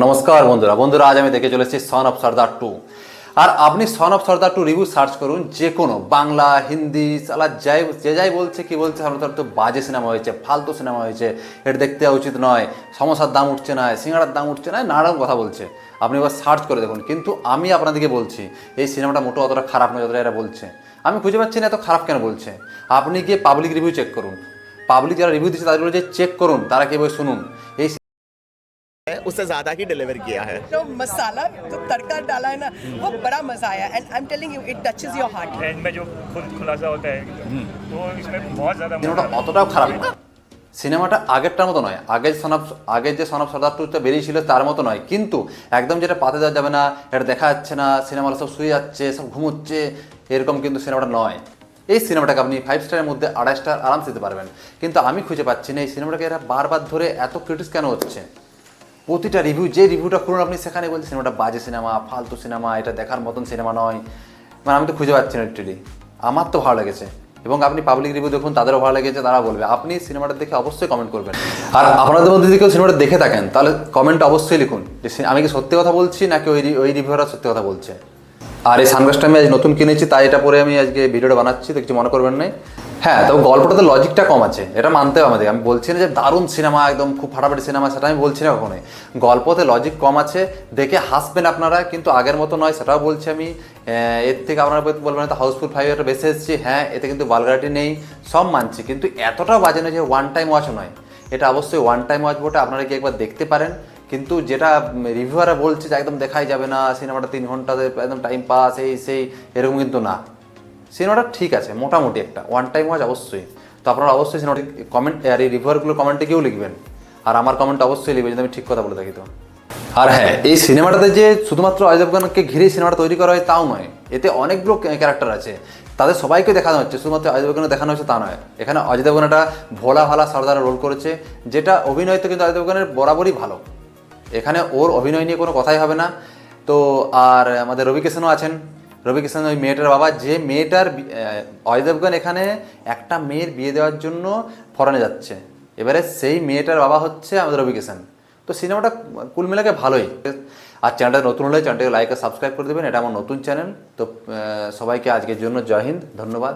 নমস্কার বন্ধুরা বন্ধুরা আজ আমি দেখে চলেছি সন অফ সর্দার 2। আর আপনি son of Sardar 2 review search করুন, যে কোনো বাংলা হিন্দি সালা যাই বলছে কি বলছে, সর্দার তো বাজে সিনেমা হয়েছে, ফালতু সিনেমা হয়েছে, এটা দেখতে উচিত নয়, সমোসার দাম উঠছে না, সিঙ্গাড়ার দাম উঠছে না, নানারকম কথা বলছে। আপনি এবার সার্চ করে দেখুন। কিন্তু আমি আপনাদেরকে বলছি এই সিনেমাটা মোটো অতটা খারাপ নয় যতটা এরা বলছে। আমি খুঁজে পাচ্ছি না এত খারাপ কেন বলছে। আপনি গিয়ে পাবলিক রিভিউ চেক করুন, পাবলিক যারা রিভিউ দিচ্ছে তাদেরগুলো যে চেক করুন, তারা কি বই শুনুন। এই उससे ज्यादा ही डिलीवर किया है। जो मसाला जो तड़का डाला है ना वो बड़ा मजा आया and I am telling you it touches your heart. And में जो खुलासा होता है तो इसमें बहुत ज़्यादा সিনেমাটা অতটাও খারাপ না। সিনেমাটা আগেরটার মতো নয়, আগের যে সন অফ সর্দার 2 বেরিয়েছিল তার মতো নয়, কিন্তু একদম যেটা পাতে দেওয়া যাবে না, এটা দেখা যাচ্ছে না, সিনেমা সব শুয়ে যাচ্ছে, সব ঘুমোচ্ছে, এরকম কিন্তু সিনেমাটা নয়। এই সিনেমাটাকে আপনি 5 স্টারের মধ্যে 2.5 স্টার আরাম দিতে পারবেন। কিন্তু আমি খুঁজে পাচ্ছি না এই সিনেমাটাকে এরা বারবার ধরে এত ক্রিটিস কেন হচ্ছে। প্রতিটা রিভিউ, যে রিভিউটা করুন আপনি সেখানে বলছে সিনেমাটা বাজে সিনেমা, ফালতু সিনেমা, এটা দেখার মতন সিনেমা নয়। মানে আমি তো খুঁজে পাচ্ছি না লিটারেলি। আমার তো ভালো লেগেছে, এবং আপনি পাবলিক রিভিউ দেখুন, তাদেরও ভালো লেগেছে, তারা বলবে। আপনি সিনেমাটা দেখে অবশ্যই কমেন্ট করবেন। আর আপনাদের মধ্যে যদি কেউ সিনেমাটা দেখে থাকেন তাহলে কমেন্টে অবশ্যই লিখুন যে আমি কি সত্যি কথা বলছি নাকি ওই রিভিউরা সত্যি কথা বলছে। আর এই সানগ্লাসটা আমি আজ নতুন কিনেছি, তাই এটা পরে আমি আজকে ভিডিওটা বানাচ্ছি, তো কিছু মনে করবেন না। হ্যাঁ, তবে গল্পটাতে লজিকটা কম আছে, এটা মানতে হবে আমাদের। আমি বলছি না যে দারুণ সিনেমা, একদম খুব ফাটাফাটি সিনেমা, সেটা আমি বলছি না কখনোই। গল্পতে লজিক কম আছে, দেখে হাসবেন আপনারা, কিন্তু আগের মতো নয়, সেটাও বলছি আমি। এর থেকে আপনারা বলবেন তো হাউসফুল 5 একটা বেশি এসেছি। হ্যাঁ, এতে কিন্তু ভালগারিটি নেই, সব মানছি, কিন্তু এতটাও বাজে নয় যে ওয়ান টাইম ওয়াচ নয়। এটা অবশ্যই ওয়ান টাইম ওয়াচ বটে, আপনারা কি একবার দেখতে পারেন। কিন্তু যেটা রিভিউয়াররা বলছে যে একদম দেখাই যাবে না, সিনেমাটা 3 ঘন্টাতে একদম টাইম পাস, এই সেই, এরকম কিন্তু না। সিনেমাটা ঠিক আছে, মোটামুটি একটা ওয়ান টাইম ওয়াচ অবশ্যই। তো আপনারা অবশ্যই সিনেমাটি কমেন্ট আর এই রিভিউয়ারগুলোর কমেন্টে কেউ লিখবেন, আর আমার কমেন্ট অবশ্যই লিখবেন যদি আমি ঠিক কথা বলে থাকি তো। আর হ্যাঁ, এই সিনেমাটাতে যে শুধুমাত্র অজয় দেবগনকে ঘিরেই সিনেমাটা তৈরি করা হয় তাও নয়, এতে অনেকগুলো ক্যারেক্টার আছে, তাদের সবাইকে দেখানো হচ্ছে, শুধুমাত্র অজয় দেবগনকে দেখানো হচ্ছে তা নয়। এখানে অজয় দেবগন একটা ভোলা ভালা সর্দার রোল করেছে, যেটা অভিনয়তে কিন্তু অজয় দেবগনের বরাবরই ভালো। এখানে ওর অভিনয় নিয়ে কোনো কথাই হবে না। তো আর আমাদের রবি কিষাণও আছেন। রবি কিষাণ ওই মেয়েটার বাবা, যে মেয়েটার অজয় দেবগন এখানে একটা মেয়ের বিয়ে দেওয়ার জন্য ফরেনে যাচ্ছে, এবারে সেই মেয়েটার বাবা হচ্ছে আমাদের রবি কিষাণ। তো সিনেমাটা কুল মিলাকে ভালোই। আর চ্যানেলটা নতুন হলে চ্যানেলটাকে লাইক আর সাবস্ক্রাইব করে দেবেন, এটা আমার নতুন চ্যানেল। তো সবাইকে আজকের জন্য জয় হিন্দ, ধন্যবাদ।